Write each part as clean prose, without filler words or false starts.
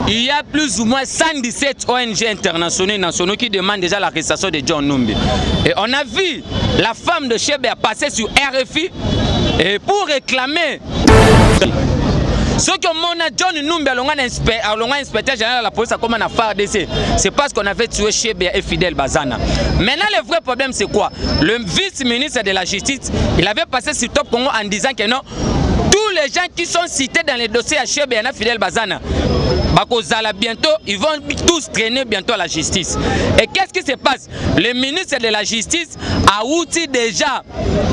Il y a plus ou moins 117 ONG internationaux et nationaux qui demandent déjà l'arrestation de John Numbi. Et on a vu la femme de Chebe passer sur RFI et pour réclamer ce que mon John Numbi a inspecteur général de la police comme un FARDC, c'est parce qu'on avait tué Chebe et Fidel Bazana. Maintenant, le vrai problème, c'est quoi? Le vice-ministre de la Justice, il avait passé sur Top Congo en disant que non, tous les gens qui sont cités dans les dossiers à Chebe et Fidel Bazana, bientôt, ils vont tous traîner bientôt à la justice. Et qu'est-ce qui se passe? Le ministre de la Justice a outil déjà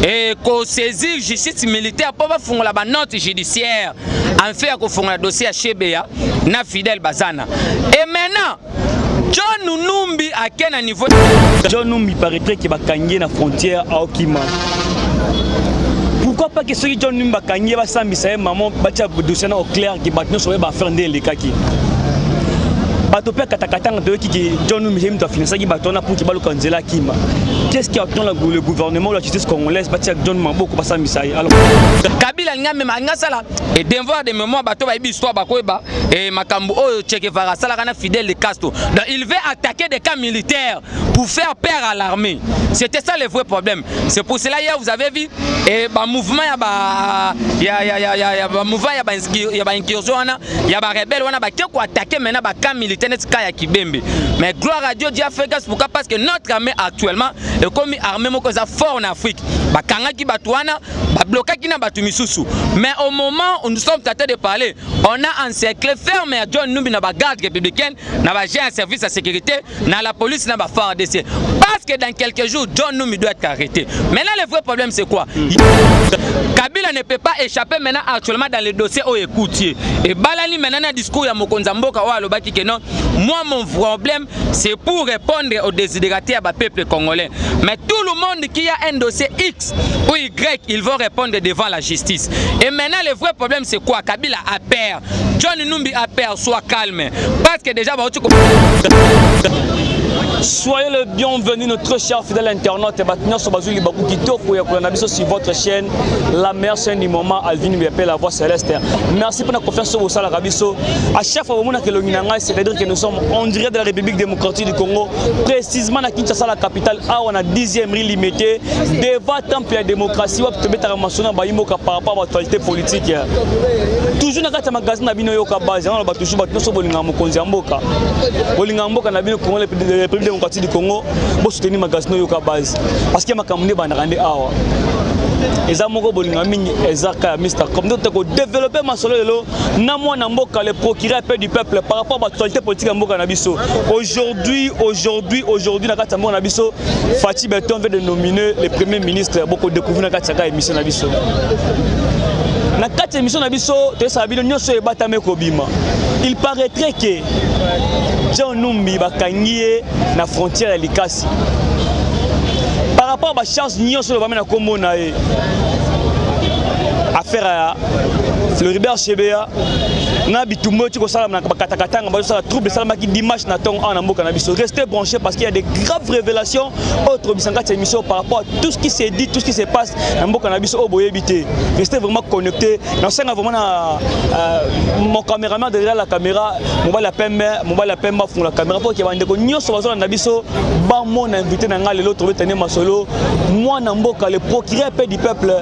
et qu'on saisit justice militaire pour faire la note judiciaire en fait qu'on fait un dossier à Chebea na Fidel Bazana. Et maintenant, John Numbi à quel niveau? John Numbi paraîtrait qu'il va gagner la frontière à Okima. Pourquoi pas que ceux qui John Numbi va gagner va s'ambisser maman bâtir dossier au clair qui va nous sauver va faire des kaki. Batopé katakatanga de qui John Numbi doit financer qui batona pour qui va le candidat Kima. Qu'est-ce qui attend le gouvernement la justice congolaise bâtir John Numbi pour passer misai. Alors Kabila ngame manga sala et devoir de mémoire bato ba histoire bakoeba et makambo o Che Guevara sala kana Fidel de Castro. Donc il veut attaquer des camps militaires pour faire peur à l'armée. C'était ça le vrai problème. C'est pour cela hier vous avez vu et ba mouvement ya mouvement ya ba incursion ya ba rebelle wana ba ko attaquer maintenant ba camp militaire net kaya Kibembe. Mais gloire à Dieu a fait grâce pourquoi parce que notre armée actuellement est comme armée moko za fort en Afrique. Ba kanga ki batwana ba bloquer ki na batu misusu. Mais au moment où nous sommes tentés de parler, on a encerclé ferme à John Numbi na ba garde républicaine, na ba géant service de sécurité, na la police na ba FARDC. Parce que dans quelques jours John Numbi doit être arrêté. Maintenant le vrai problème c'est quoi? Kabila ne peut pas échapper maintenant actuellement dans le dossier au écoutier. Et Balani maintenant un discours ya Mokonza Mboka wa lobaki que non, moi mon problème c'est pour répondre aux désidératés à peuple congolais. Mais tout le monde qui a un dossier X ou Y, ils vont répondre devant la justice. Et maintenant le vrai problème c'est quoi? Kabila a peur. John Numbi a peur, soit calme. Parce que déjà soyez le bienvenu, notre cher fidèle internaute et maintenant sur Bazouli Bakou qui t'offre sur votre chaîne, la meilleure chaîne du moment, Alvin Biapé, la voix céleste. Merci pour la confiance sur vous, Sala Rabiso. À chaque fois que l'on a c'est-à-dire que nous sommes en direct de la République démocratique du Congo, précisément à Kinshasa, la capitale, on a 10e rue limitée, devant temple de la démocratie, on peut mettre en mention par rapport à l'actualité politique. Toujours dans le magasin, on a bien yoka base, on a toujours battu Bolinga Mokonzi Mboka. Bolinga Mboka na bien Congo la République démocratique du Congo pour soutenir magasin yoka base parce que makamune banarande awa. Eza moko Bolinga mingi ezaka Mr. Comme nous devons développer ma solo lelo na mwana Mboka le procureur du peuple par rapport à l'actualité politique Mboka na biso. Aujourd'hui na kata Mboka na biso Fati Beton vient de nominer le premier ministre beaucoup découvrir na kata émission na biso. Na kata émission na biso te sabino nyonso e batame ko bima. Il paraîtrait que John Numbi bakangié na frontière ya Likasi. Par rapport à la chance nyonso le bamena kombo na e affaire à Floribert Chebea na bitumbo tiko sala na katakatanga ba sala trouble sala maki dimanche na tong en Mboka na biso. Restez branchés parce qu'il y a des graves révélations autre bisanga cette émission par rapport à tout ce qui s'est dit, tout ce qui se passe na Mboka na biso au boyebité. Restez vraiment connectés. Na senga vraiment mon caméraman derrière la caméra, mon la pemba font la caméra pour qu'il y ait des nyonso bazona na biso ba mon invité na nga lelo trouver tenir masolo moi na Mboka le procureur du peuple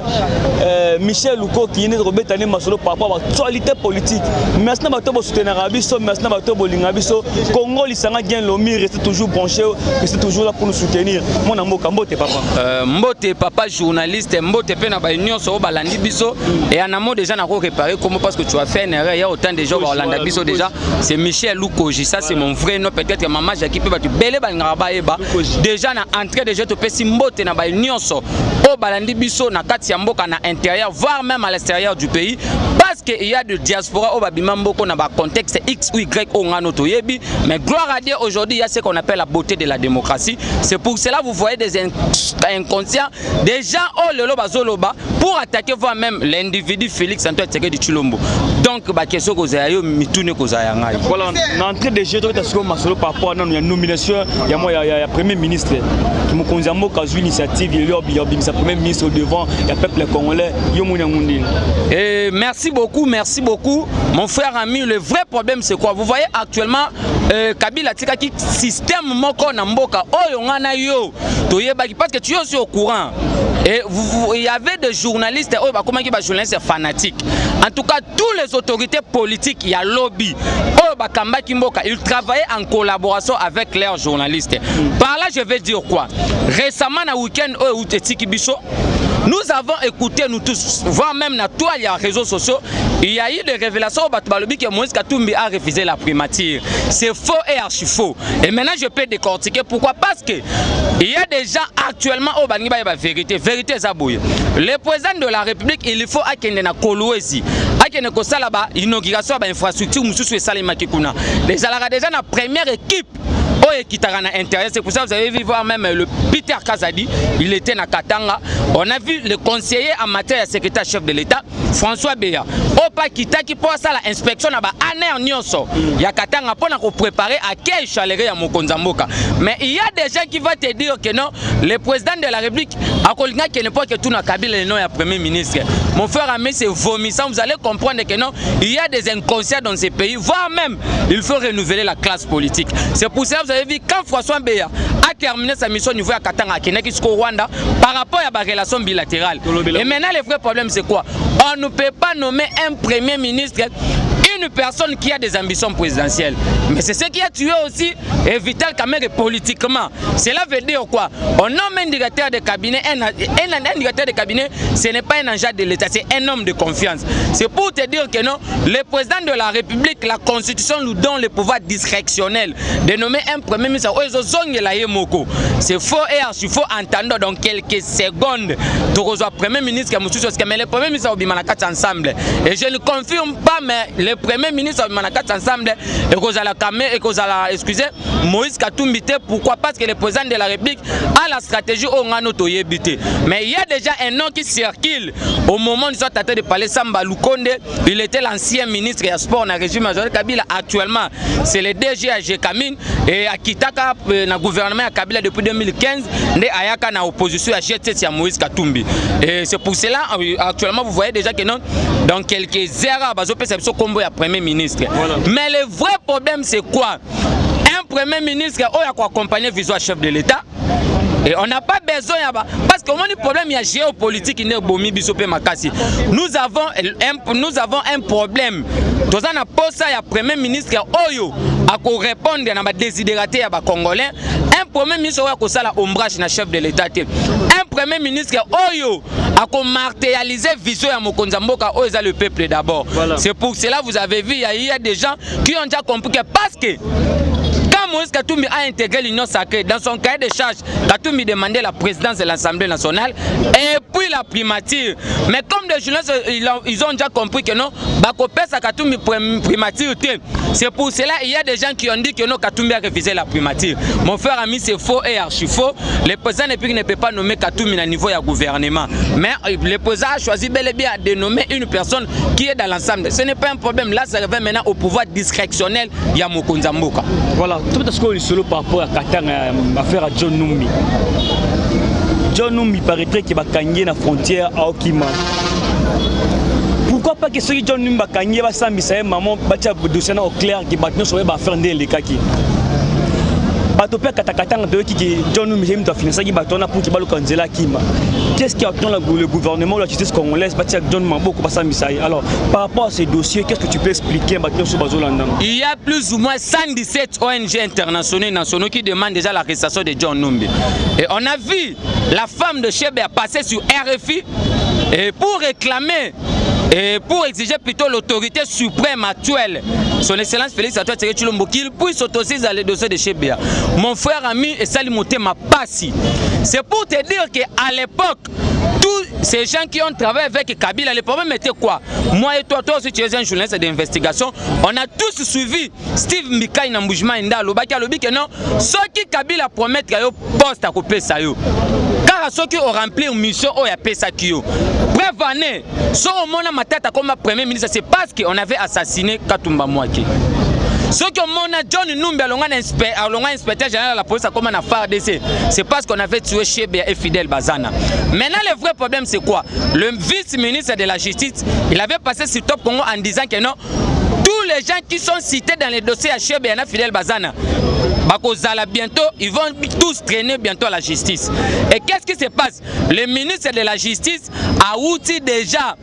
Michel Luko qui est né de Robetane Masolo par rapport à l'actualité politique. Maintenant, bato bo soutenir Abiso, maintenant bato bo linga biso. Congo lisanga gain lomi reste toujours branché, reste toujours là pour nous soutenir. Mon Mboka Mbote papa. Mbote papa journaliste, Mbote pe na ba union so balandi biso et en amont déjà na ko réparer comment parce que tu as fait une erreur il y a autant de gens balanda biso déjà. C'est Michel Lukoji, ça c'est mon vrai nom peut-être maman Jackie peut batu belé balanga ba eba. Déjà na entrée déjà to pesi Mbote na ba union so o balandi biso na kati ya Mboka na intérieur voire même à l'extérieur du pays parce qu'il y a de diaspora au Babimamboko dans un contexte X ou Y au Nganotoyebi. Mais gloire à Dieu, aujourd'hui, il y a ce qu'on appelle la beauté de la démocratie. C'est pour cela que vous voyez des inconscients, des gens au Loloba Zoloba pour attaquer vous-même l'individu Félix Antoine Tshisekedi Tshilombo. Donc, la question que vous avez, mitune que vous avez. Voilà, l'entrée des jeux, par rapport à la nomination, il y a Premier ministre qui m'a conduit à l'initiative, il y a Premier ministre devant, il y a le peuple congolais. Et merci beaucoup. beaucoup, merci beaucoup. Mon frère ami, le vrai problème c'est quoi? Vous voyez actuellement, Kabila Tikaki système moko na mboka oyo ngana yo toyebaki parce que tu es aussi au courant. Et il y avait des journalistes, comment des journalistes fanatiques. En tout cas, toutes les autorités politiques, il y a lobby. Ils travaillaient en collaboration avec leurs journalistes. Par là, je vais dire quoi? Récemment, dans le week-end, nous avons écouté, nous tous, voire même dans tous les réseaux sociaux, il y a eu des révélations que Moïse Katumbi a refusé la primature. C'est faux et archi faux. Et maintenant, je peux décortiquer. Pourquoi? Parce que il y a des gens actuellement au Baniba la vérité. Vérité Zabouye. Le président de la République, il faut qu'il na Kolwezi. Akene kosala ba inauguration ba infrastructure mususu esala makikuna. Les alara déjà la première équipe qui t'a intéressé. C'est pour ça que vous avez vu voir même le Peter Kazadi, il était à Katanga. On a vu le conseiller en matière de secrétaire chef de l'État, François Béa. Opa Kita qui pour ça l'inspection à Aner Nyoso. Il y a Katanga pour préparer à quel chalet à Mokonzamboka. Mais il y a des gens qui vont te dire que non, le président de la République a colligné qui n'est pas que tout n'a Kabila le nom du premier ministre. Mon frère ami, c'est vomissant. Vous allez comprendre que non, il y a des inconscients dans ces pays, voire même il faut renouveler la classe politique. C'est pour ça que vous avez vu quand François Béa a terminé sa mission au niveau de Katanga à Kenya jusqu'au Rwanda par rapport à la relation bilatérale. Et maintenant, le vrai problème, c'est quoi? On ne peut pas nommer un premier ministre une personne qui a des ambitions présidentielles. Mais c'est ce qui a tué aussi Vital Kamerhe politiquement. Cela veut dire quoi? On nomme un directeur de cabinet, un directeur de cabinet, ce n'est pas un agent de l'État, c'est un homme de confiance. C'est pour te dire que non, le président de la République, la Constitution nous donne le pouvoir discrétionnel de nommer un premier ministre. C'est faux et archi faux, entendons dans quelques secondes. Tu reçois premier ministre, mais le premier ministre est ensemble. Et je ne confirme pas, mais le premier ministre est ensemble. Et excusez, Moïse Katumbi. Pourquoi? Parce que le président de la République a la stratégie au Ngano Yebite. Mais il y a déjà un nom qui circule. Au moment où nous sommes en train de parler, Samba Lukonde, il était l'ancien ministre des Sports dans le régime majoritaire Kabila. Actuellement, c'est le DG à Jekamine et à Kitaka, dans le gouvernement à Kabila depuis 2015, et Ayaka dans l'opposition à GTC à Moïse Katumbi. Et c'est pour cela, actuellement, vous voyez déjà que non, dans quelques heures, c'est combo à premier ministre. Voilà. Mais le vrai problème, c'est quoi? Un premier ministre qui a accompagné visuel chef de l'État. Et on n'a pas besoin, parce que le problème, il y a géopolitique, il y a nous avons un problème. Dans un poste, il y a un premier ministre qui a répondre à des désidératés à Congolais. Un premier ministre qui a ombrage na chef de l'État. Un premier ministre qui a martéalisé vision à Mokonzamboka, le peuple d'abord. Voilà. C'est pour cela vous avez vu, il y a des gens qui ont déjà compris que parce que Moïse Katumbi a intégré l'Union sacrée. Dans son cahier de charge, Katumbi demandait la présidence de l'Assemblée nationale et puis la primature. Mais comme des journalistes, ils ont déjà compris que non, Katumbi primature. C'est pour cela qu'il y a des gens qui ont dit que non, Katumbi a refusé la primature. Mon frère ami, c'est faux et archi faux. Le président ne peut pas nommer Katumbi à niveau du gouvernement. Mais le président a choisi bel et bien de nommer une personne qui est dans l'ensemble. Ce n'est pas un problème. Là, ça revient maintenant au pouvoir discrétionnel de Mokonzamboka. Voilà. Tout ce qu'on est solo par rapport à Katanga, affaire à John Numbi. John Numbi paraîtrait qu'il va gagner la frontière à Okima. Pourquoi pas que ce John Numbi va gagner, va s'embisser, maman, bâtir le dossier au clair qui va faire des kaki. Batopia Katakatanga de qui John Numbi doit financer qui batona pour qu'il va le candidat Kima. Qu'est-ce qui attend le gouvernement, la justice congolaise, bâtir John Mambo pour passer à Misaï? Alors, par rapport à ces dossiers, qu'est-ce que tu peux expliquer maintenant sur Bazolandang? Il y a plus ou moins 117 ONG internationaux nationaux qui demandent déjà l'arrestation de John Numbi. Et on a vu la femme de Chebe passer sur RFI et pour réclamer et pour exiger plutôt l'autorité suprême actuelle, son excellence Félix Antoine Tshisekedi Tshilombo, qu'il puisse s'autoriser dans les dossiers de Chebea. Mon frère ami et Salimote m'a passé. C'est pour te dire qu'à l'époque, tous ces gens qui ont travaillé avec Kabila, le problème était quoi? Moi et toi aussi tu es un journaliste d'investigation, on a tous suivi Steve Mikai na mouvement Inda Lobaki alobi que non, ceux qui Kabila promettent qu'il y a poste à couper ça yo. Car ceux qui ont rempli une mission au yapé ça qui yo. Bref année, ceux au monde ma tête comme premier ministre, c'est parce qu'on avait assassiné Katumba Mwaki. Ce que mon John Numbi alonga inspecteur général de la police comme un FARDC, c'est parce qu'on avait tué Chebea et Fidel Bazana. Maintenant, le vrai problème, c'est quoi? Le vice-ministre de la Justice, il avait passé sur Top Congo en disant que non, tous les gens qui sont cités dans les dossiers à Chebea et Fidel Bazana, bientôt, ils vont tous traîner bientôt à la justice. Et qu'est-ce qui se passe? Le ministre de la Justice a outil déjà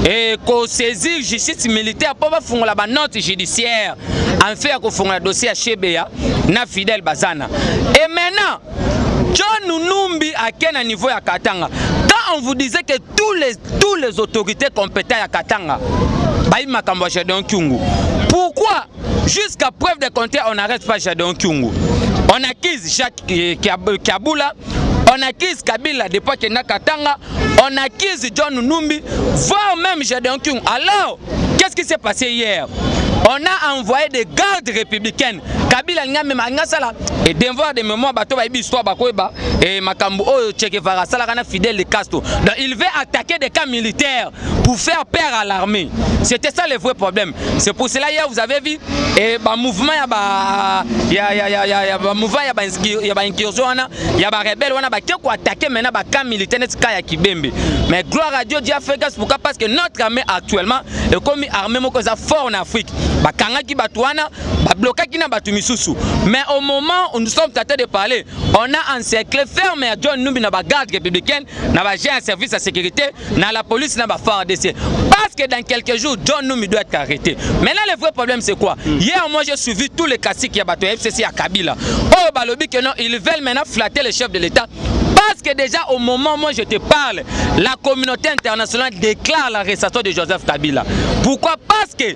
et qu'on saisit justice militaire pour faire la note judiciaire en fait qu'on fait un dossier à Chebea na Fidel Bazana. Et maintenant, John Numbi à quel niveau à Katanga? Quand on vous disait que tous les autorités compétentes à Katanga, pourquoi jusqu'à preuve de contraire on n'arrête pas Jadon Kyungu? On accuse Jacques Kabula, on accuse Kabila depuis qu'il n'a Katanga, on accuse John Numbi, voire même Jadon Kyungu. Alors, qu'est-ce qui s'est passé hier? On a envoyé des gardes républicaines. Kabila n'a même sala et devoir de mémoire bateau ba histoire ba koeba et makambo o Che Guevara sala kana Fidel Castro. Donc il veut attaquer des camps militaires pour faire peur à l'armée. C'était ça le vrai problème. C'est pour cela hier vous avez vu et ba mouvement ya mouvement ya ba incursion ya ba rebelle wana ba ko attaquer maintenant ba camp militaire netika ya Kibembe. Mais gloire à Dieu Dieu a fait grâce pourquoi parce que notre armée actuellement est comme armée moko za fort en Afrique. Bakangaki batouana, bablokaki na batu misusu. Mais au moment où nous sommes en train de parler, on a encerclé ferme à John Numbi na ba garde républicaine, na ba géant service de sécurité, na la police na ba FARDC. Parce que dans quelques jours, John Numbi doit être arrêté. Maintenant le vrai problème c'est quoi? Hier moi j'ai suivi tous les classiques qui a battu FCC à Kabila. Oh balobi que non, ils veulent maintenant flatter le chef de l'État. Parce que déjà au moment où moi je te parle, la communauté internationale déclare l'arrestation de Joseph Kabila. Pourquoi? Parce que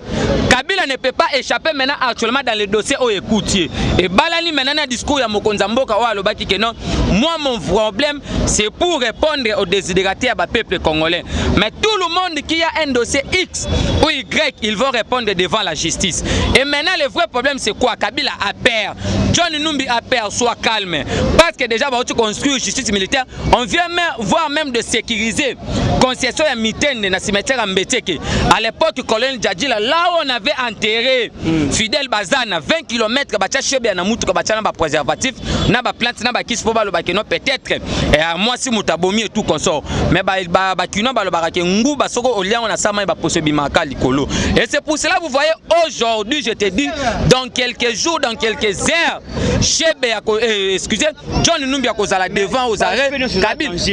Kabila ne peut pas échapper maintenant actuellement dans les dossiers au écoutier. Et Balani maintenant un discours à Mokonza Mboka ou à Lobaki que non, moi mon problème c'est pour répondre aux désidératés à la peuple congolais. Mais tout le monde qui a un dossier X ou Y, ils vont répondre devant la justice. Et maintenant le vrai problème c'est quoi? Kabila a peur. John Numbi a peur, soit calme. Parce que déjà on construit une justice militaire, on vient voir même de sécuriser concession à Mitende dans le cimetière à Mbeteke. À l'époque, colonel Djadjila, là où on avait enterré Fidel Bazana, 20 km, Chebea na mutu na ba préservatif, na ba plante, na ba kis pour ba keno peut-être. Et moi si mutabomi et tout consort. Mais ba kino ba barake ngu ba soko olia on a sama ba posebi maka likolo. Et c'est pour cela vous voyez aujourd'hui, je te dis, dans quelques jours, dans quelques heures, Chebea, excusez, John Numbi a causé devant aux arrêts.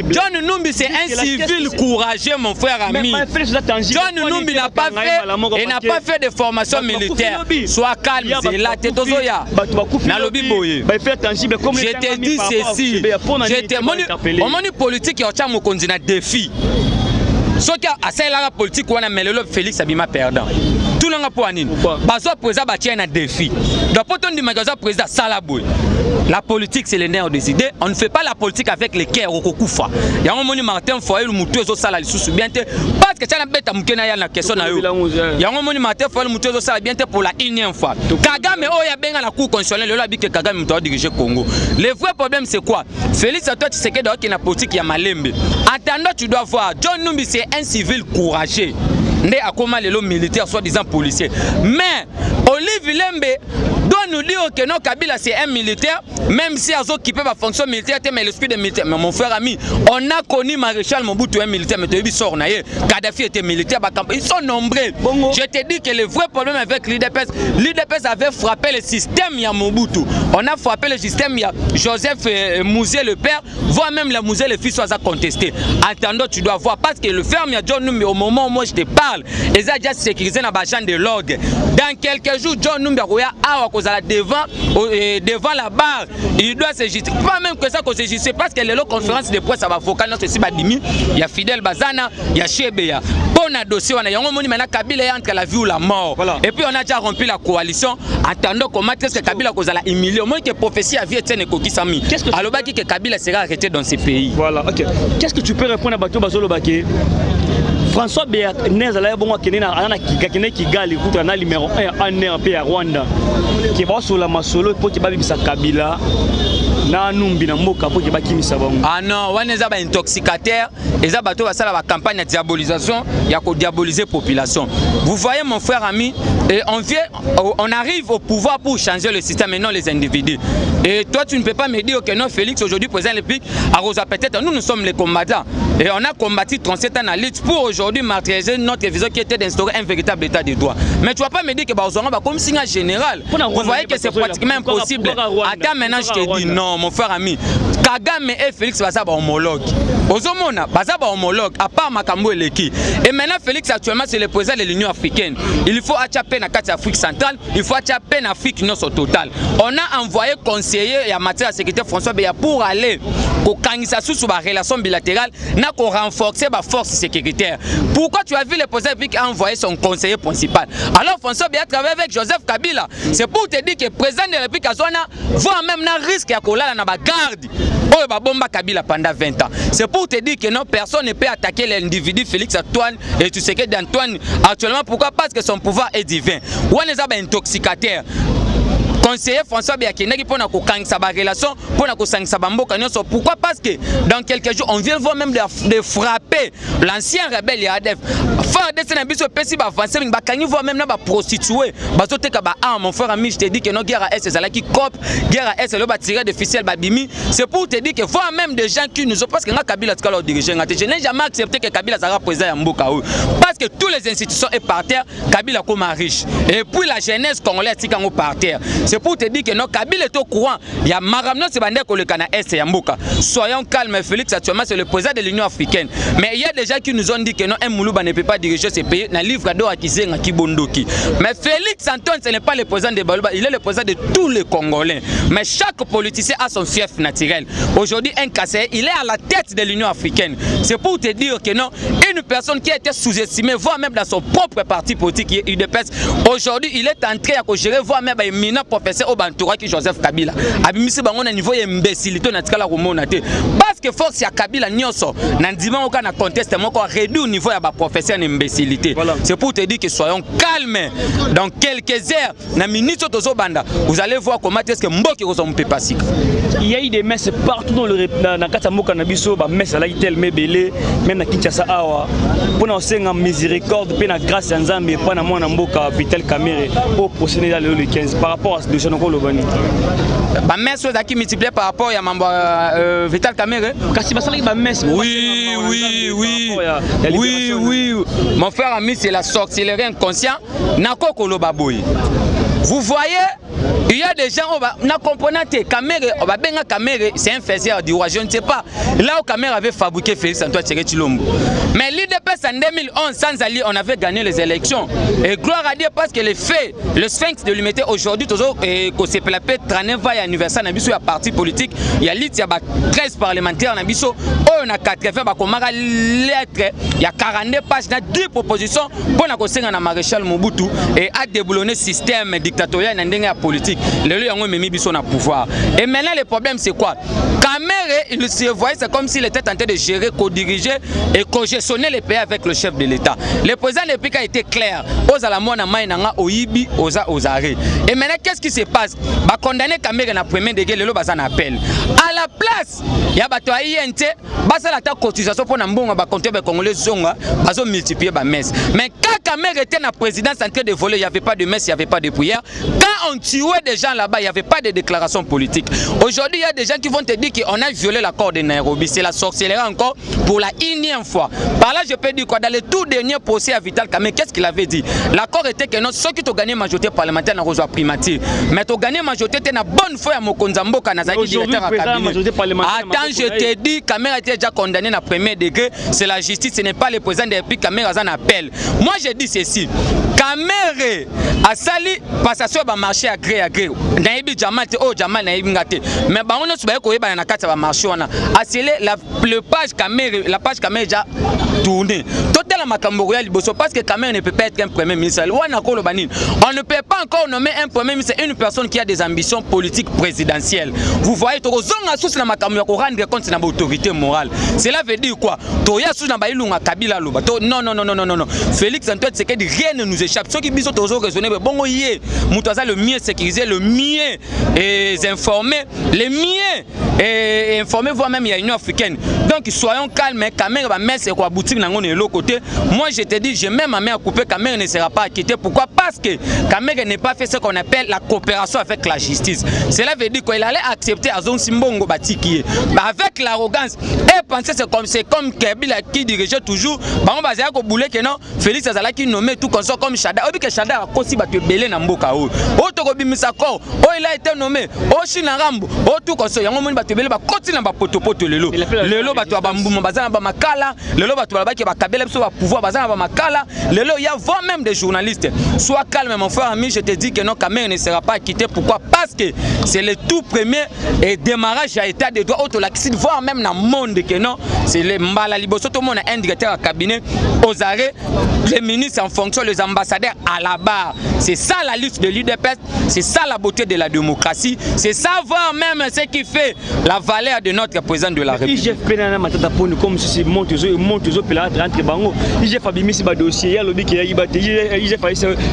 John Numbi c'est un civil courageux mon frère ami. John Numbi n'a pas fait et n'a pas fait de formation militaire. Sois calme, c'est là t'es tozoya. Je te dis ceci. Au monde politique il y a un défi. Ce qui a assez la politique on a mêlé le Félix Abima perdant. Tout le monde pour anine. Bazo président batien un défi. Donc pour ton magasin président Salaboy. La politique c'est les nerfs des idées. On ne fait pas la politique avec les cœurs au Kokufa. Il y a un moment Martin Foyer le mutuezo sala sous bien parce que ça n'a pas mukena ya na question na yo. Il y a un moment Martin Foyer le mutuezo sala bien pour la énième fois. Kagame oh ya benga la cour constitutionnelle le labi que Kagame doit diriger Congo. Le vrai problème c'est quoi? Félix toi tu sais que dans la politique il y a Malembe. Attends tu dois voir John Numbi c'est un civil courageux. Né à comment les lots militaires soi-disant policiers. Mais Olivier Lembe doit nous dire que non Kabila c'est un militaire, même si ils occupent la fonction militaire, mais l'esprit de militaire. Mais mon frère ami, on a connu Maréchal Mobutu un militaire, mais tu as vu Sornaye, Kadhafi était militaire, ils sont nombreux. Bongo. Je te dis que le vrai problème avec l'IDPS avait frappé le système ya Mobutu. On a frappé le système ya Joseph Mouzé le père, voire même le Mouzé le fils soit contesté. Attendant, tu dois voir parce que le ferme ya John Numbi au moment où moi je te parle, ils ont déjà sécurisé dans la chambre de l'ordre. Dans quelques jours, John Numbi a devant la barre, il doit se justifier. Pas même que ça qu'on se justifie parce que les conférences de presse ça va focal dans ceci badimi, il y a Fidel Bazana, il y a Chebea. Bon dossier on a un moment maintenant Kabila est entre la vie ou la mort. Voilà. Et puis on a déjà rempli la coalition attendant comment est-ce que Kabila cause la humilier au moins que prophétie a vie Etienne Kokisami. Alors baki que Kabila sera arrêté dans ces pays. Voilà. OK. Qu'est-ce que tu peux répondre à Bato Bazolo Baké? François Béatrice a bon Kigali contre numéro 1 en Rwanda qui va sur la masolo pour Kabila na numbi na mboka po ke bakimisa bango. Ah non, wana eza ba intoxicateur, eza bato basala ba campagne de diabolisation, ya ko diaboliser population. Vous voyez mon frère ami, et on arrive au pouvoir pour changer le système et non les individus. Et toi tu ne peux pas me dire que non Félix aujourd'hui président de la République à Rosa peut-être nous sommes les combattants et on a combattu 37 ans à lutte pour aujourd'hui maîtriser notre vision qui était d'instaurer un véritable état de droit. Mais tu vas pas me dire que Baozonga va comme signe général. Vous voyez que c'est pratiquement impossible. Attends maintenant je te dis non mon frère ami. Kagame et Félix baza ba homologue. Ozomona baza ba homologue à part Makambo et Leki. Et maintenant Félix actuellement c'est le président de l'Union africaine. Il faut atchaper na kati Afrique centrale, il faut atchaper na Afrique non au total. On a envoyé conseiller et en matière de sécurité François Beya pour aller au kangisa sous la relation bilatérale n'a qu'au renforcer ma force sécuritaire. Pourquoi tu as vu le président République a envoyé son conseiller principal? Alors François Beya travaille avec Joseph Kabila. C'est pour te dire que le président de la République Azona voit même un risque à coller dans la garde. Oh bah bomba Kabila pendant 20 ans. C'est pour te dire que non, personne ne peut attaquer l'individu Félix Antoine et tu sais que d'Antoine actuellement pourquoi? Parce que son pouvoir est divin. Ou on est un intoxicateur. Conseiller François Biakenaki pour nous kangisa ba relation pour nous kangisa ba mboka nyonso. Pourquoi? Parce que dans quelques jours on vient voir même de frapper l'ancien rebelle Yadef. Faire des sénabiso pesi ba avancer ba kangi voir même na ba prostituer bazo teka ba mon frère ami je te dis que non guerre à S ezala qui cop guerre à S le ba tirer d'officiel ba bimi. C'est pour te dire que voir même des gens qui nous ont parce que nga Kabila tika leur dirigeant ngate je n'ai jamais accepté que Kabila sera président ya mboka parce que toutes les institutions est par terre Kabila comme riche et puis la jeunesse congolaise tika ngo par terre. C'est pour te dire que non, Kabila est au courant. Il y a Maramno, c'est bandé que le Cana Est et Yamboka. Soyons calmes, Félix, actuellement, c'est le président de l'Union africaine. Mais il y a des gens qui nous ont dit que non, un Moulouba ne peut pas diriger ces pays. Dans le livre d'or à Kizé, à Kibondoki. Mais Félix Antoine, ce n'est pas le président de Balouba, il est le président de tous les Congolais. Mais chaque politicien a son fief naturel. Aujourd'hui, un Kassé, il est à la tête de l'Union africaine. C'est pour te dire que non, une personne qui a été sous-estimée, voire même dans son propre parti politique, UDPS, aujourd'hui, il est entré à gérer, voire même à éminent professeur au Bantoura qui Joseph Kabila. Abimisi bango na niveau imbécilité na tikala komona te. Parce que force ya Kabila nyonso na ndima oka na conteste moko réduit au niveau ya ba professeur imbécilité. Voilà. C'est pour te dire que soyons calmes. Dans quelques heures na minute tozo banda, vous allez voir comment est-ce que Mboki kozompe pasika. Il y a eu des messes partout dans le na kata mboka na biso ba messe la itel mebele même na Kinshasa awa. Pona osenga miséricorde pe na grâce ya Nzambe pa na mwana mboka Vital Kamerhe au procéder le 15 par rapport à ce dossier noko lobani. Ba messe qui multiplié par rapport à mambo Vital Kamerhe. Kasi basala ba messe. Oui. Mon frère ami c'est la sorcellerie inconscient nako koloba boy. Vous voyez, il y a des gens qui ne comprennent pas. Kamerhe, c'est un faiseur du roi, je ne sais pas. Là où Kamerhe avait fabriqué Félix Antoine Tshisekedi Tshilombo. Mais l'IDPS en 2011, sans allier, on avait gagné les élections. Et gloire à Dieu parce que les faits, le sphinx de l'humanité aujourd'hui, qu'on s'est appelé 39e anniversaire, il y a parti politique, il y a 13 parlementaires, on a 80, lettres, il y a 42 pages, il y a 10 propositions pour la maréchal Mobutu et à déboulonner le système dictatorial et la politique. Le lieu où Mimi Bisson a pouvoir. Et maintenant, le problème, c'est quoi? Kamerhe, il se voyait, c'est comme s'il était en train de gérer, co-diriger et co-gestionner les pays avec le chef de l'État. Le président de l'État a été clair. Aux Alamouana Maïnanga, Oibi, aux arrêts. Et maintenant, qu'est-ce qui se passe? Bah, condamner Kamerhe dans le premier degré, le bazan appel. À la place, il y a bateau INT, basa la cotisation pour Nambonga, bah, compter les Congolais zonga, baso multiplier bah messe. Mais quand Kamerhe était dans la présidence en train de voler, il n'y avait pas de messe, il n'y avait pas de prière. Quand on tuait des gens là-bas, il n'y avait pas de déclaration politique. Aujourd'hui, il y a des gens qui vont te dire qu'on a violé l'accord de Nairobi. C'est la sorcellerie encore pour la énième fois. Par là, je peux dire quoi? Dans le tout dernier procès à Vital Kamerhe, qu'est-ce qu'il avait dit? L'accord était que non, ceux qui ont gagné majorité parlementaire n'ont pas primature. Mais tu as gagné majorité, tu as une bonne foi à Mokonzambo, Kanazaki, directeur à cabinet. Attends, je te dis, Kamerhe a été déjà condamné à premier degré. C'est la justice, ce n'est pas le président de la République. Kamerhe a un appel. Moi, je dis ceci. Kamerhe a sali passation va marcher à gré à gré. Naibi Jamal te oh Jamal naibi ngate. Mais ba on se ba ko yeba na kati ba marcher ona. Asile la page Kamerhe, la page Kamerhe déjà tourné. Total makambo ya liboso parce que Kamerhe ne peut pas être un premier ministre. Wana ko lo banine. On ne peut pas encore nommer un premier ministre une personne qui a des ambitions politiques présidentielles. Vous voyez to zonga sous na makambo ya ko rendre compte na autorité morale. Cela veut dire quoi? To ya sous na ba ilunga Kabila loba. Non. Félix Antoine Tshisekedi rien ne nous échappe. Ceux qui biso toujours raisonner bon yé, Moutaza le mieux sécurisé, le mieux informé, le mieux et informez-vous même il y a Union africaine. Donc soyons calmes, Cameroun va mettre quoi boutique dans l'autre côté. Moi je te dis, j'ai même ma main à couper, Cameroun ne sera pas acquitté. Pourquoi? Parce que Cameroun n'est pas fait ce qu'on appelle la coopération avec la justice. Cela veut dire qu'il allait accepter à Zone Simbongo Batiki. Avec l'arrogance, et penser c'est comme Kabila qui dirigeait toujours. On va dire que non, Félix Azala qui nommait tout comme ça comme Chada. Obi que Chada a aussi battu belé na mboka o. Otokobi Misako, il a été nommé. Chinarambo, tout comme ça. Yango moni battu belé ba koti na ba potopoto lelo. Lelo battu ba mbuma bazana ba makala, lelo battu ba ki ba kabela biso ba pouvoir bazana ba makala. Lelo il y a voire même des journalistes. Sois calme mon frère ami, je te dis que non, Cameroun ne sera pas quitté. Pourquoi? Parce que c'est le tout premier démarrage à état de droit autolaxide, voire même dans le monde que non, c'est le Mbala Liboso, tout le monde a un directeur à cabinet aux arrêts, les ministres en fonction, les ambassadeurs à la barre. C'est ça la lutte de l'UDPS, c'est ça la beauté de la démocratie, c'est ça voire même ce qui fait la valeur de notre président de la République. IGF Pénana Matata Pone comme si monte aux pélatres entre bango. IGF Abimisi ba dossier, il y a lobby qui a battu, IGF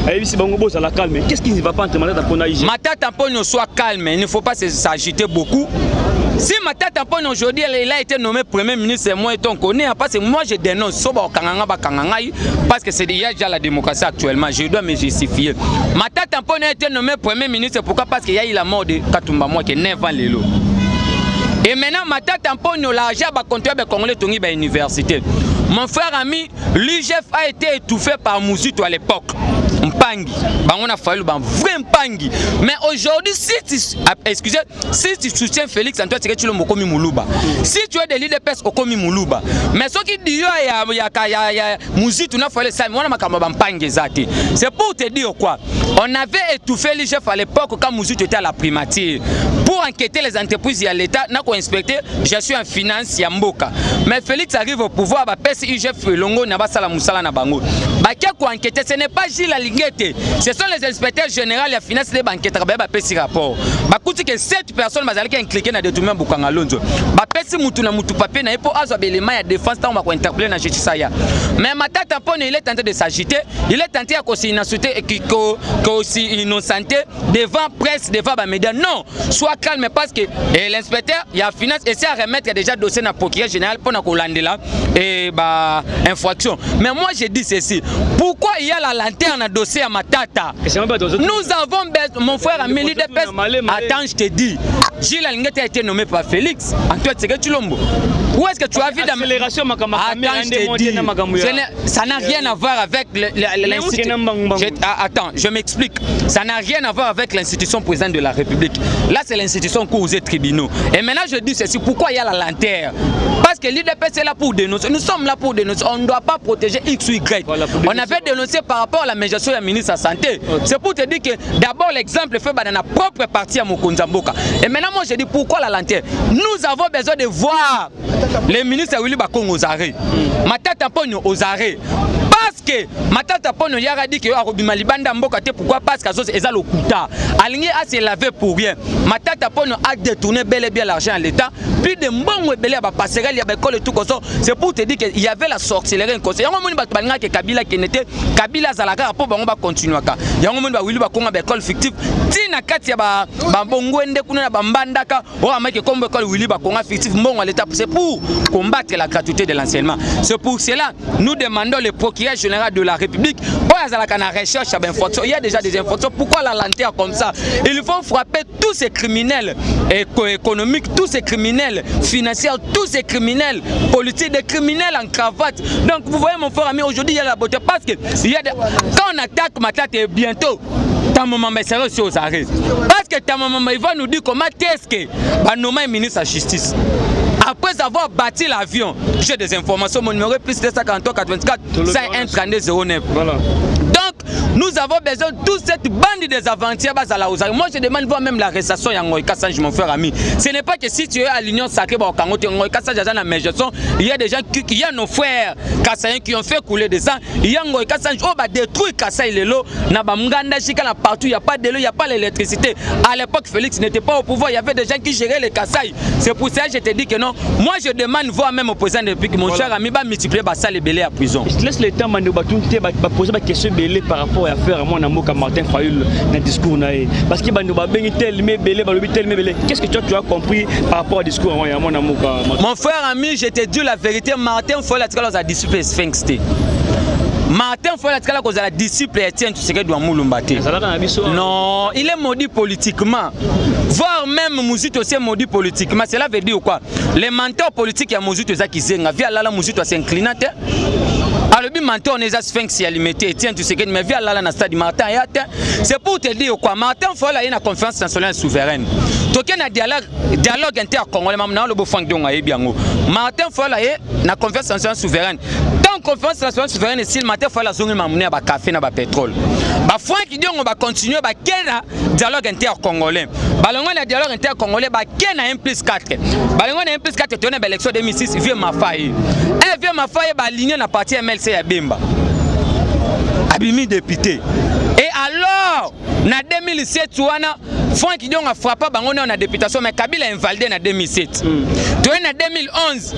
Abimisi bango boss à la calme. Qu'est-ce qui ne va pas entre Matata Pone et IGF? Matata Pone soit calme, il ne faut pas s'agiter beaucoup. Si Matata Pone aujourd'hui il a été nommé Premier ministre, moi et ton connaît, parce que moi je dénonce Soba Kanganga Bakangangai, parce que c'est déjà la démocratie actuellement, je dois me justifier. Matata Pone a été nommé Premier ministre, pourquoi? Parce qu'il y a eu la mort de Katumba Moi qui est 9 ans Lelo. Et maintenant Matata Pone l'argent va contribuer à Congolais Tongi à l'université. Mon frère ami, l'IGF a été étouffé par Mouzito à l'époque. Mpangi, on a fallu un vrai Mpangi. Mais aujourd'hui, si tu soutiens Félix Antoine Tshisekedi Mokomi Moulouba, si tu es de l'UDPS Okomi Moulouba, mais ce qui dit il y a Mouzito n'a fallu ça, on a makamba Mpangi zati. C'est pour te dire quoi? On avait étouffé l'IGF à l'époque quand Mouzito était à la primature. Pour enquêter les entreprises et l'État, n'a qu'à inspecter, je suis en finance ya Mboka. Mais Félix arrive au pouvoir, bah pèse IGF Longo n'a pas sala musala na bango. Bah qui a enquêter, ce n'est pas Gilles Alingete, ce sont les inspecteurs généraux de la finance des banquettes, bah pèse rapport. Bah écoutez que 7 personnes bah qui ont cliqué dans détournement Bukanga Lonzo. Bah pèse mutu na mutu papier na pour azo élément ya défense tant on va interpeller na justice ya. Mais Matata Pone il est tenté de s'agiter, il est tenté à causer innocenté aussi innocenté devant presse, devant les médias. Non, sois calme parce que l'inspecteur il y a finance essaie à remettre déjà dossier dans le procureur général pour qu'on lande là et bah infraction. Mais moi je dis ceci, pourquoi il y a la lanterne dans le dossier à Matata? Nous avons besoin, mon frère Amélie Depes, attends je te dis, Gilles Alingete a été nommé par Félix Antoine Tshisekedi Tshilombo. Où est-ce que tu as vu dans l'accélération? Ça n'a rien à voir avec l'institution. Attends, je m'explique. Ça n'a rien à voir avec l'institution présidente de la République. Là, c'est l'institution causée tribunaux. Et maintenant, je dis ceci, pourquoi il y a la lanterne? Parce que l'UDPS est là pour dénoncer. Nous sommes là pour dénoncer. On ne doit pas protéger X ou Y. On avait dénoncé par rapport à la médiation du ministre de la Santé. C'est pour te dire que d'abord, l'exemple fait dans la propre partie à Mokonzamboka. Et maintenant, moi, je dis pourquoi la lanterne? Nous avons besoin de voir les ministres Willy Bakong aux arrêts. Matata Pone aux arrêts. Parce que Matata Pone a dit que Arobima Libanda Mboka, pourquoi? Parce que c'est le Kouta. Aligné à se laver pour rien. Matata Pone a détourné bel et bien l'argent à l'État. Puis de mbongo belé ba passerelle ya école et tout comme ça. C'est pour te dire qu'il y avait la sorcellerie en conseil. Yango moni ba banga que Kabila qui n'était Kabila zalaka pour bango ba continuer ka. Yango moni ba Willy Bakong ba école fictive. Tina kati ya ba mbongo ende kuna ba mbandaka. O amake comme école Willy Bakong fictive mbongo à l'État. C'est pour combattre la gratuité de l'enseignement. C'est pour cela nous demandons le procureur général de la République. Il y a déjà des infractions. Pourquoi la lanterne comme ça? Il faut frapper tous ces criminels économiques, tous ces criminels financiers, tous ces criminels politiques, des criminels en cravate. Donc vous voyez mon frère ami, aujourd'hui il y a la beauté parce que quand on attaque Matata bientôt, ta maman sera aussi aux arrêts. Parce que ta maman il va nous dire comment est-ce que nommer ministre de la justice. Après avoir bâti l'avion, j'ai des informations, mon numéro est plus 243 84 51 32 09. Voilà. Donc, nous avons besoin de toute cette bande des aventuriers à la Osari. Moi, je demande voir même la récession à Ngoïka Sanj, mon frère ami. Ce n'est pas que si tu es à l'Union sacrée, il y a des gens il y a nos frères Kassaïens qui ont fait couler des sang. Il y a Ngoïka Sanj, on va détruire Kassaï Lelo, Nabamganda Chika, partout, il n'y a pas de l'eau, il n'y a pas l'électricité. À l'époque, Félix n'était pas au pouvoir, il y avait des gens qui géraient les Kassaï. C'est pour ça que je te dis que non. Moi, je demande voir même au président de la République, mon cher ami, va multiplier ça les belés à prison. Je laisse le temps, Manu Batounte, poser ma question belé par rapport à faire frère moi Namoka Martin Fayulu dans discours naé parce que bando ba bengi tel mais belé ba lobi tel mais belé. Qu'est-ce que tu as compris par rapport au discours moi Namoka? Mon frère ami, je te dis la vérité, Martin Fayulu a disciple Sphinx. Martin Fayulu a la disciple Etienne Tshisekedi wa Mulumba te. Non, il est maudit politiquement. Voire même Mouzito aussi maudit politiquement. Cela veut dire quoi? Les menteurs politiques ya Mouzito za kizenga via lala Mouzito s'inclinate. Alors le mentor on est Sphinx ya limité Etienne Tshisekedi mais via lala na stade Martin yate. C'est pour te dire quoi? Martin Fayulu a une confiance nationale souveraine. Toké na dialogue inter-congolais mamna le bofang donga yebiango. Martin Fayulu a na confiance nationale souveraine. Confiance nationale souveraine et s'il Martin Fayulu a zongi mamouné ba café na ba pétrole. Ba Franck dit on va continuer ba kena dialogue inter-congolais. Balongo na dialogue inter-congolais ba kena 1+4. Balongo na 1+4 tourner ba élection 2006 vieux Mafaye. Vieux Mafaye ba aligné na parti MLC ya Bemba. Abimi député. Et alors, en 2007, Franck Dion a frappé bango na députation mais Kabila a invalidé en 2007. En 2011,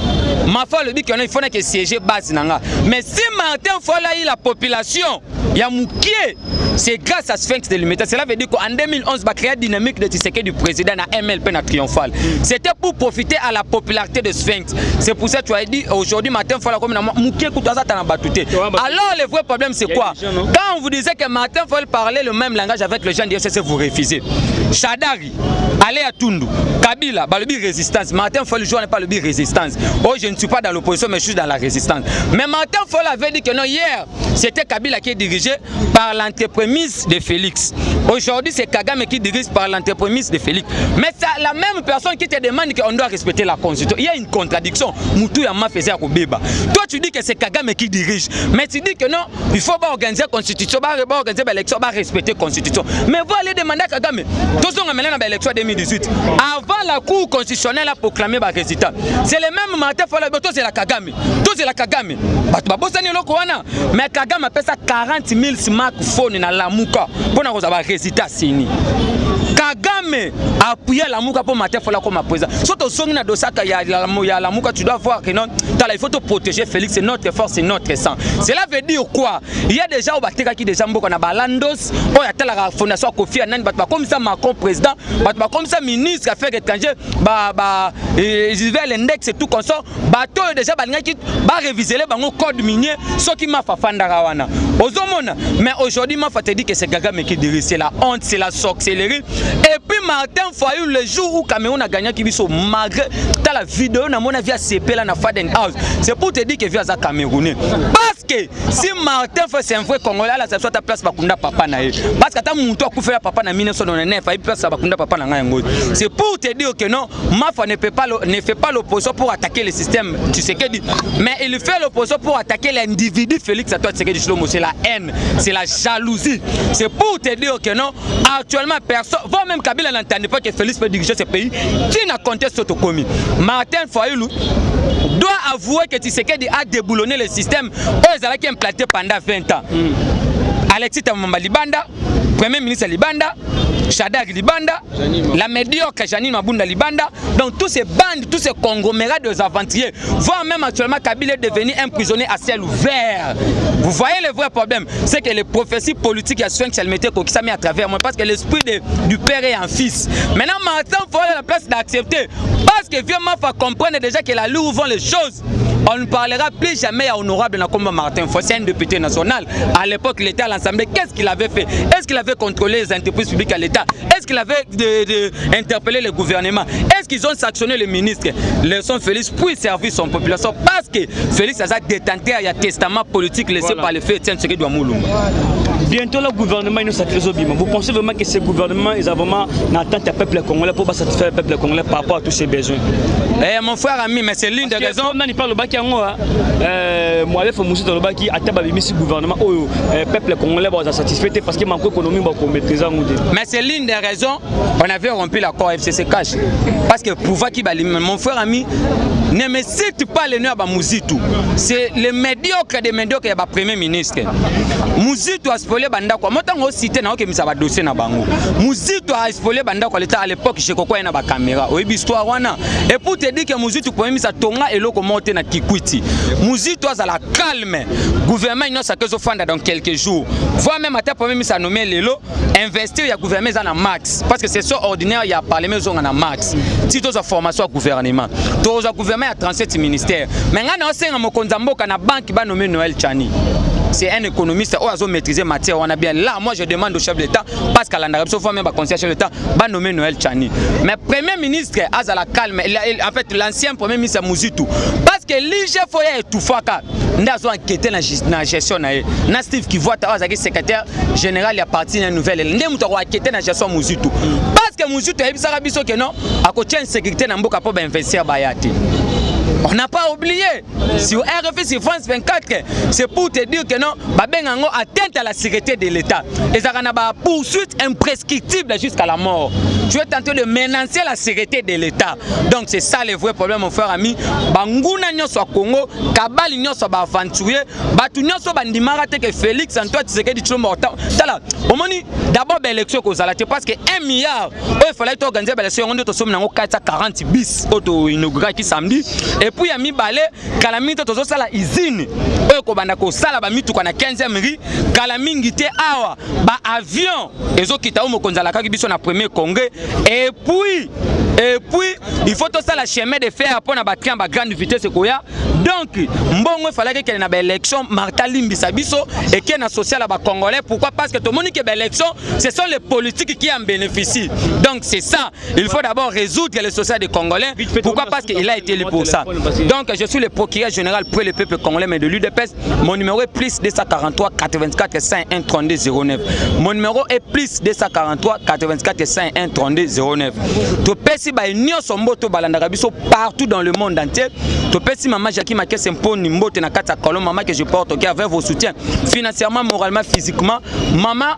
Mafa le dit qu'il faut que siéger base nanga. Mais si Martin Fayulu a eu la population, il y a Moukié, c'est grâce à Sphinx de l'Immédiat. Cela veut dire qu'en 2011, il a créé la dynamique de Tshisekedi du président à MLP na triomphal. C'était pour profiter à la popularité de Sphinx. C'est pour ça que tu as dit aujourd'hui Martin Fayulu comme Moukié Koutaza t'en a battuté. Alors le vrai problème c'est quoi? Quand on vous disait que Martin Fayulu parlait le même langage avec les gens du FCC, vous refusez. Chadari, allez à Tundu, Kabila, le résistance. Martin Fayulu joue pas le résistance. Oh, je ne suis pas dans l'opposition, mais je suis dans la résistance. Mais Martin Fayulu avait dit que non, hier, c'était Kabila qui est dirigé par l'entreprise de Félix. Aujourd'hui, c'est Kagame qui dirige par l'entreprise de Félix. Mais c'est la même personne qui te demande qu'on doit respecter la Constitution. Il y a une contradiction. Moutou Yama faisait à Kobeba. Toi, tu dis que c'est Kagame qui dirige. Mais tu dis que non, il faut pas organiser la Constitution, pas organiser l'élection, pas respecter la Constitution. Mais vous allez demander à Kagame. Tous sont amenés dans l'élection 2018. Avant la Cour constitutionnelle a proclamé le résultat. C'est le même Martin Fayulu, c'est la Kagame. Tout c'est la Kagame. Mais Kagame appelle ça 40 000 smartphones dans la Mouka pour avoir un résultat signé. Kagame a appuyé la Mouka pour Martin Fayulu comme président. Surtout si on a dossier à la Mouka, tu dois voir que non, il faut te protéger Félix, c'est notre force, c'est notre sang. Cela veut dire quoi? Il y a déjà au Bateka qui déjà beaucoup na Balandos, oh il y a la fondation Kofi Annan, comme ça Macron président, comme ça ministre affaires étrangères, ils veulent l'index et tout comme ça. Bateau déjà qui va réviser le code minier, ce qui m'a fait fandarawana. Mais aujourd'hui m'a fait dire que c'est Kagame qui dirige, c'est la honte, c'est la sorcellerie. Et puis Martin Fayulu le jour où Cameroun a gagné qui sont malgré la vidéo na mon avis à CP là na Faden House. C'est pour te dire que via ça Camerounais. Parce que si Martin Fayulu c'est un vrai Congolais là ça soit ta place Bakunda papa na. Parce que ta monto a fait papa na 1999 il place Bakunda papa na ngango. C'est pour te dire que non, Mafa ne fait pas l'opposition pour attaquer le système Tshisekedi, mais il fait l'opposition pour attaquer l'individu Félix Antoine Tshisekedi Tshilombo. C'est la haine, c'est la jalousie. C'est pour te dire que non, actuellement personne, voire même Kabila n'entendait pas que Félix peut diriger ce pays. Qui n'a contesté ce commis? Martin Fayulu doit avouer que Tshisekedi a déboulonné le système qui a implanté pendant 20 ans. Alexis Tamamba Libanda, Premier ministre Libanda, Chadar Libanda, la médiocre Janine Mabunda Libanda, donc tous ces bandes, tous ces conglomérats de aventuriers, voire même actuellement Kabila est devenu un prisonnier à ciel ouvert. Vous voyez le vrai problème, c'est que les prophéties politiques à soin que ça mettait qui s'est mis à travers moi, parce que l'esprit du père est en fils. Maintenant, Martin faut avoir la place d'accepter, parce que vieux Mafa comprendre déjà que la loi vont les choses. On ne parlera plus jamais à honorable comme Martin Fayulu, c'est un député national. À l'époque, il était à l'Assemblée. Qu'est-ce qu'il avait fait? Est-ce qu'il avait contrôlé les entreprises publiques à l'État? Est-ce qu'il avait interpellé le gouvernement? Est-ce qu'ils ont sanctionné le ministre? Laissons Félix pour servir son population parce que Félix a détenteur, il y a testament politique laissé par le fait Etienne Tshisekedi de Mulumba. Bientôt le gouvernement nous satisfait au Bima. Vous pensez vraiment que ce gouvernement est vraiment en attente du peuple congolais pour satisfaire le peuple congolais par rapport à tous ses besoins? Mon frère ami, mais c'est l'une des raisons. Moi, je suis dans le baki à le gouvernement où le peuple congolais va satisfait parce que manque économie va maîtriser. Mais c'est l'une des raisons on avait rompu l'accord FCC cash parce que pouvoir qui mon frère ami ne me cite pas le nom de Muzitu. C'est le médiocre des médiocres et premier ministre. Muzitu a spoilé banda quoi. Moi tant cité na que misa ba dossier na bango. Muzitu a spoilé banda quoi l'état à l'époque chez Koko na ba caméra. Oui histoire wana. Et pour te dire que Muzitu premier ministre tonga et loko monter na Kikwiti. Muzitu a la calme. Gouvernement non ça que zo fanda dans quelques jours. Voire même à premier ministre a nommé Lelo investir ya gouvernement na max parce que c'est ça ordinaire il y a parlement zo na max. Si tu as formation au gouvernement. Tu as gouvernement à 37 ministères. Mais ngana osenga mokonza mboka na banque ba nommé Noël Tchani. C'est un économiste qui a maîtrisé matière. On a bien là, moi je demande au chef de l'État, parce qu'à l'Andarab, sauf même à conseiller chef de l'État, va nommer Noël Tchani. Mais premier ministre, Azala calme, en fait l'ancien premier ministre Muzitu, parce que l'IGF est tout faka, nous avons enquêté dans la gestion. Na Steve qui voit le secrétaire général, il a parti d'une nouvelle. Nous avons enquêté dans la gestion Muzitu. Parce que Muzitu a dit que non, à côté de sécurité, nous avons investir Bayati. On n'a pas oublié, sur RFI, sur France 24, c'est pour te dire que non, Babengango atteinte à la sécurité de l'État. Et ça a une poursuite imprescriptible jusqu'à la mort. Tu es tenté de menacer la sécurité de l'État. Donc c'est ça le vrai problème, mon frère ami. Bangouna nyoso Congo, Kabali nyoso ba aventuré, Batu nyoso bandimara te que Félix Antoine Tshisekedi dit mortant. Tala, au moment d'abord l'élection qu'on a parce que 1 milliard, il fallait organiser l'élection, on est au 440 bis, auto inauguré qui samedi. Et puis il y a mis balé, Kalamite tozo sala usine. Eux ko banda ko sala ba mitu kana 15e ri, Kalamingi te awa ba avion ezo kita mo konzala ka biso na premier congrès. Et puis il faut tout ça la chemin de fer pour na ba train ba grande vitesse koya. Donc mbongo il fallait qu'il y ait une élection Martha Limbisa biso et qu'il y ait un social à ba congolais. Pourquoi? Parce que tout le monde qui est élection, ce sont les politiques qui en bénéficient. Donc c'est ça, il faut d'abord résoudre les sociaux des Congolais. Pourquoi? Parce qu'il a été élu pour ça. Donc je suis le procureur général pour le peuple congolais mais de l'UDPS. Mon numéro est plus 243 84 101 32 09. Mon numéro est plus 243 84 101 32 09. Tu peux si ba union somboto balandaka biso partout dans le monde entier. Tu peux si maman Jackie Makes Mpo Nimbote na kata Kolom maman que je porte au cœur avec vos soutiens financièrement, moralement, physiquement. Maman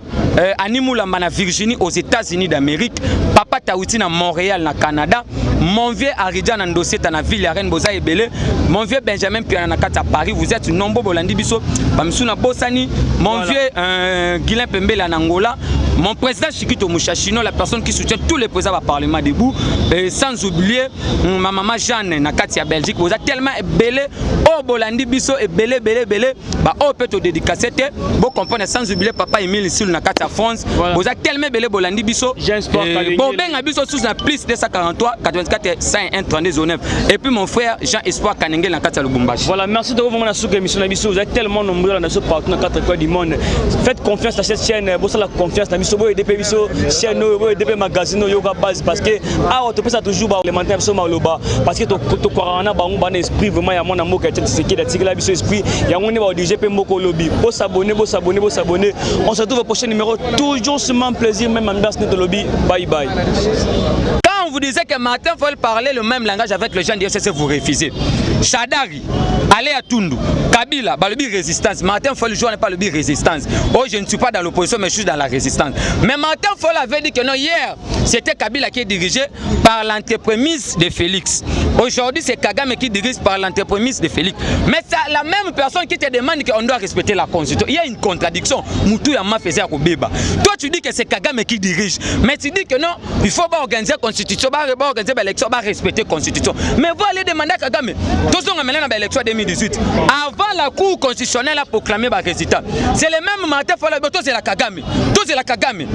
Animula na Virginie aux États-Unis d'Amérique. Papa Taouti na Montréal na Canada. Mon vieux Aridjan na dossier na ville ya Reine Boza Ebele. Mon vieux Benjamin Piana na kata Paris. Vous êtes nombreux bolandi biso. Bamsuna Bosani. Mon vieux Guilain Pembele na Angola. Mon président Chikito Mouchachino, la personne qui soutient tous les présidents du Parlement debout. Et sans oublier ma maman Jeanne na Katia Belgique. Vous êtes tellement belé. Oh bolandi biso et belé. Bah oh peut te dédicacer. Vous comprenez sans oublier papa Emile Sil na Katia France. Vous êtes tellement belé bolandi biso. Bon ben abiso sous la plus 243 84 101 32 09. Et puis mon frère Jean Espoir Kanengel na Katia Lubumbashi. Voilà, merci de vous sur l'émission Nabiso. Vous êtes tellement nombreux dans ce partout dans 4 coins du monde. Faites confiance à cette chaîne. Vous la confiance dans Biso et DP Biso chaîne DP magazine yoga base parce que ah tu peux ça toujours élémentaire sur maloba parce que to corona ba on ban esprit vraiment ya mon amour qui c'est qui la Biso esprit ya on est ba DGP moko lobby. Vous s'abonner. On se retrouve au prochain numéro toujours sur mon plaisir même ambiance de lobby. Bye bye. On vous disait que Martin Fayulu parler le même langage avec les gens de FCC, vous refusez. Shadari, allez à Tundu, Kabila, bah, le bi résistance. Martin Fayulu joue n'est pas le bi résistance. Oh, je ne suis pas dans l'opposition, mais je suis dans la résistance. Mais Martin Fayulu avait dit que non, hier, c'était Kabila qui est dirigé par l'entreprise de Félix. Aujourd'hui, c'est Kagame qui dirige par l'entreprise de Félix. Mais c'est la même personne qui te demande qu'on doit respecter la Constitution. Il y a une contradiction. Moutou Yama faisait à Kobeba. Toi, tu dis que c'est Kagame qui dirige. Mais tu dis que non, il faut pas organiser la Constitution. Organiser l'élection, respecter la Constitution. Mais vous allez demander à Kagame, tous on a mené l'élection 2018. Avant la Cour constitutionnelle a proclamé le résultat. C'est le même Martin Fayulu, tous c'est la Kagame. Tous c'est la Kagame.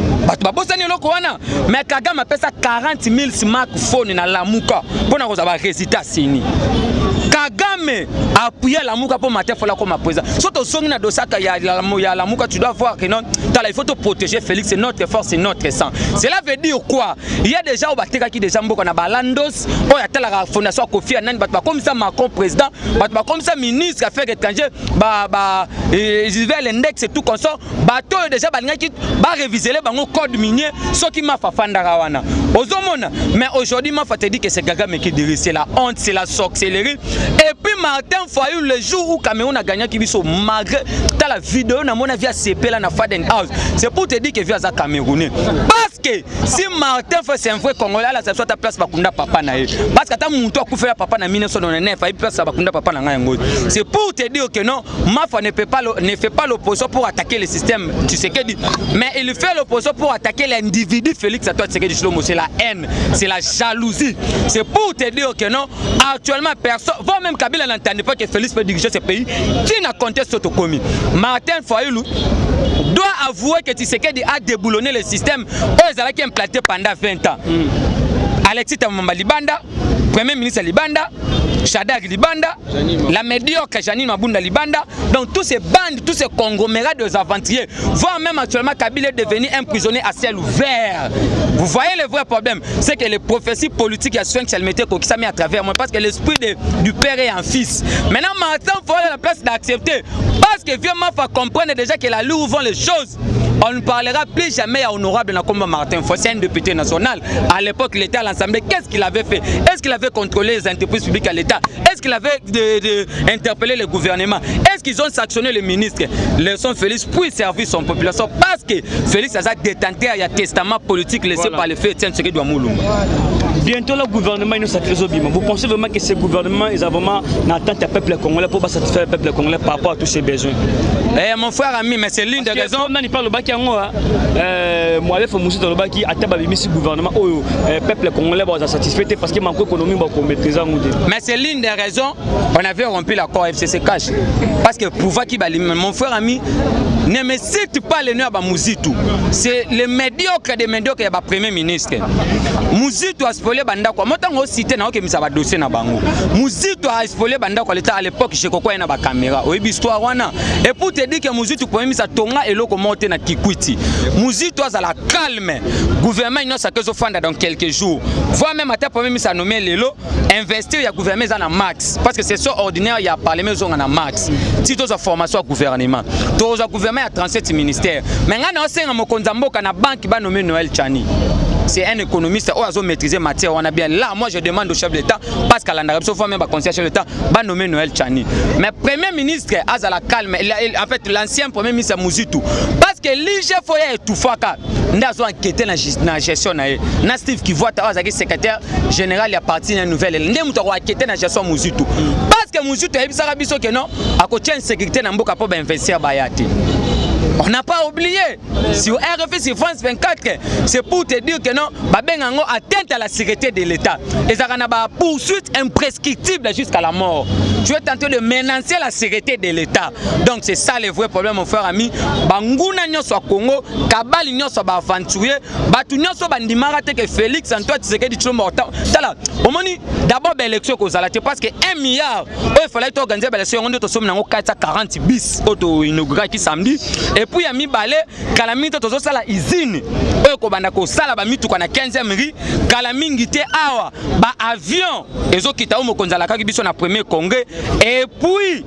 Mais Kagame appelle ça 40 000 smartphones dans la Mouka pour avoir le résultat signé. Kagame a appuyé la Mouka pour Martin Fayulu comme président. Surtout si on a dossier la Mouka, tu dois voir que non, il faut te protéger Félix, c'est notre force, c'est notre sang. Cela veut dire quoi? Il y a déjà qui déjà beaucoup na balandos, oh il y a la fondation Kofi Annan, comme ça Macron président, comme ça ministre affaires étrangères, ils veulent l'index et tout comme ça, bateau déjà qui va réviser le code minier, ce qui m'a fait fandara wana. Ozomona, mais aujourd'hui, ma te dit que c'est Gaga qui dirige, c'est la honte, c'est la sorcellerie. Et puis Martin Fayulu, le jour où Cameroun a gagné Kibiso, malgré la vidéo, on a mon avis à CP là, na Faden House. C'est pour te dire que via ça Camerounais. Parce que si Martin Fayulu c'est un vrai Congolais, là, ça soit ta place Bakunda Papa na. Parce que t'as mon toit pour faire papa na 1999, il place Bakunda Papa na Ngayango. C'est pour te dire que non, Mafa ne fait pas l'opposition pour attaquer le système, tu sais que dit. Mais il fait l'opposition pour attaquer l'individu Félix Antoine Tshisekedi Tshilombo. C'est la haine, c'est la jalousie. C'est pour te dire que non, actuellement personne, voire même Kabila n'entendait pas que Félix peut diriger ce pays. Qui n'a compté sur Tokomi? Martin Fayulu doit avouer que Tshisekedi a déboulonné le système où ils implanté pendant 20 ans. Alexis Tamamba Libanda, Premier ministre Libanda, Shadak Libanda, la médiocre Janine Mabunda Libanda. Donc tous ces bandes, tous ces conglomérats de aventuriers, voire même actuellement Kabila est devenu un prisonnier à ciel ouvert. Vous voyez le vrai problème, c'est que les prophéties politiques à soin que ça mettait qui s'est mis à travers moi, parce que l'esprit du père est en fils. Maintenant, Martin faut la place d'accepter, parce que vieux Mafa comprendre déjà que la loi vend les choses. On ne parlera plus jamais à honorable comme Martin Fayulu, c'est un député national. À l'époque, il était à l'Assemblée. Qu'est-ce qu'il avait fait? Est-ce qu'il avait contrôlé les entreprises publiques à l'État? Est-ce qu'il avait interpellé le gouvernement? Est-ce qu'ils ont sanctionné les ministres? Laissons Félix pour servir son population, parce que Félix a détenteur, il y a testament politique laissé par le fait Etienne Tshisekedi Ouamouloumba. Bientôt le gouvernement nous satisfait. Vous pensez vraiment que ce gouvernement est vraiment en attente du peuple congolais pour satisfaire le peuple congolais par rapport à tous ses besoins? Mon frère ami, mais c'est l'une des raisons. Moi, je suis à ce gouvernement où le peuple congolais va satisfait parce que manque économie va maîtriser. Mais c'est l'une des raisons on avait rompu l'accord FCC Cash. Parce que pour voir qui va mon frère ami, ne me cite pas le nom de Mouzitou. C'est le médiocre des médiocres de Premier ministre. Mouzitou a spoilé banda quoi. Moi tango cité na oke misaba dossier na bango. Mouzitou a spoilé banda quoi l'état à l'époque chez Koko na ba caméra. Oyebi histoire wana. Et pour te dire que Mouzitou pour misa tonga eloko monter na Kikwiti. Mouzitou a la calme. Gouvernement non ça que zo fanda dans quelques jours. Voire même à premier misa nommé lelo investir ya gouvernement za na max parce que c'est ça ordinaire il y a parlement zo na max. Si to za formation au gouvernement. To za gouvernement a 37 ministères. Mais ngana osenga mokonza mboka na banque ba nommé Noël Tchani. C'est un économiste qui a maîtrisé matière. On a bien là, moi je demande au chef de l'État, parce qu'à l'Andarab, sauf même conseiller chef de l'État, va nommer Noël Tchani. Mais Premier ministre, à la calme, en fait l'ancien Premier ministre Mouzitou, parce que l'IG Foya est tout faka, nous avons enquêté dans la gestion. Nous Steve qui voit le secrétaire général, il y a parti d'une nouvelle. Nous avons enquêté dans la gestion Mouzitou. Parce que Mouzitou, il y a que non, à côté de la sécurité, nous avons investir Bayati. On n'a pas oublié, sur RFI, sur France 24, c'est pour te dire que non, Babengango atteinte à la sécurité de l'État. Et ça a une poursuite imprescriptible jusqu'à la mort. Tu es tenté de menacer la sécurité de l'État. Donc c'est ça le vrai problème, mon frère ami. Bangouna nyoso Congo, Kabali nyoso ba aventurier, Batu nyoso bandimara te que Félix Antoine Tshisekedi Tshilombo. D'abord l'élection parce que 1 milliard, il fallait organiser l'élection, on doit sommes dans 440 bis auto inauguré qui samedi. Et puis il y a mis balé, Kalamito tozo sala usine. Oyo ko banda ko sala ba mitu na 15e rue, Kalamingi te awa ba avion ezo kita o mokonza la kaki biso na premier congrès. Et puis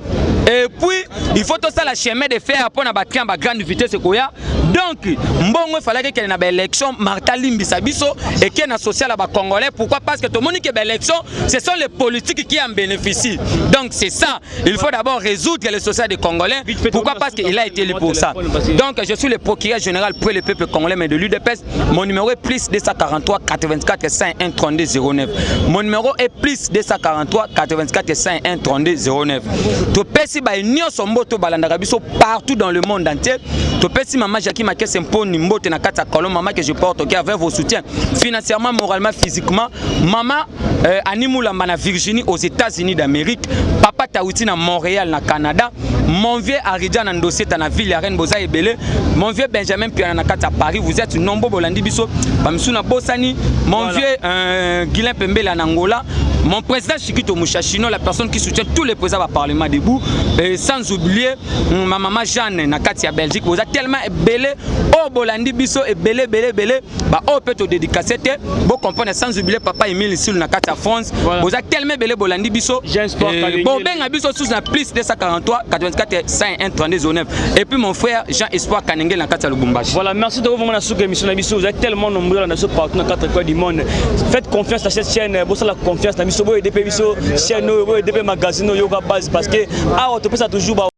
il faut tout ça la chemin de fer pour na ba train ba grande vitesse koya. Donc mbongo il fallait que na ba élection Martha Limbisa biso et que na social ba congolais. Pourquoi? Parce que tout le monde qui est élection, ce sont les politiques qui en bénéficient. Donc c'est ça, il faut d'abord résoudre les sociétés des Congolais. Pourquoi? Parce qu'il a été élu pour ça. Donc je suis le procureur général pour le peuple congolais mais de l'UDPS. Mon numéro est plus 243 84 101 32 09. Mon numéro est plus 243 84 101 32 09. To pesi ba union somboto balandaka biso partout dans le monde entier. To pesi maman Jackie Makesse Mponi mbote na kata kolon maman que je porte au cœur avec vos soutiens financièrement, moralement, physiquement. Maman Animula na Virginie aux États-Unis d'Amérique. Papa Taouti na Montréal na Canada. Mon vieux Aridjan Ndossé na ville ya Reine Boza Ebele. Mon vieux Benjamin Piana na kata Paris. Vous êtes nombreux bolandi biso. Bamsuna Bosani. Mon vieux Guilain Pembele en Angola. mon président Chikito Mouchachino, la personne qui soutient tous les présidents du Parlement debout, et sans oublier ma maman Jeanne Nakatia Belgique. Vous êtes tellement belé, oh Bolandi Biso et belé, bah oh peut te dédicacer, vous comprenez, sans oublier papa Emile ici Nakatia France. Vous êtes tellement belé Bolandi Biso. Bon ben Abiso sous la plus de 143 84 101 32 09. Et puis mon frère Jean Espoir Kanengel Nakatia Lubumbashi. Voilà, merci de vous voir dans cette émission. Vous êtes tellement nombreux dans ce partout dans 4 coins du monde. Faites confiance à cette chaîne, vous avez la confiance dans Biso, vous avez des chaînes, vous avez des magazines, yoga base parce que ah on te peut ça toujours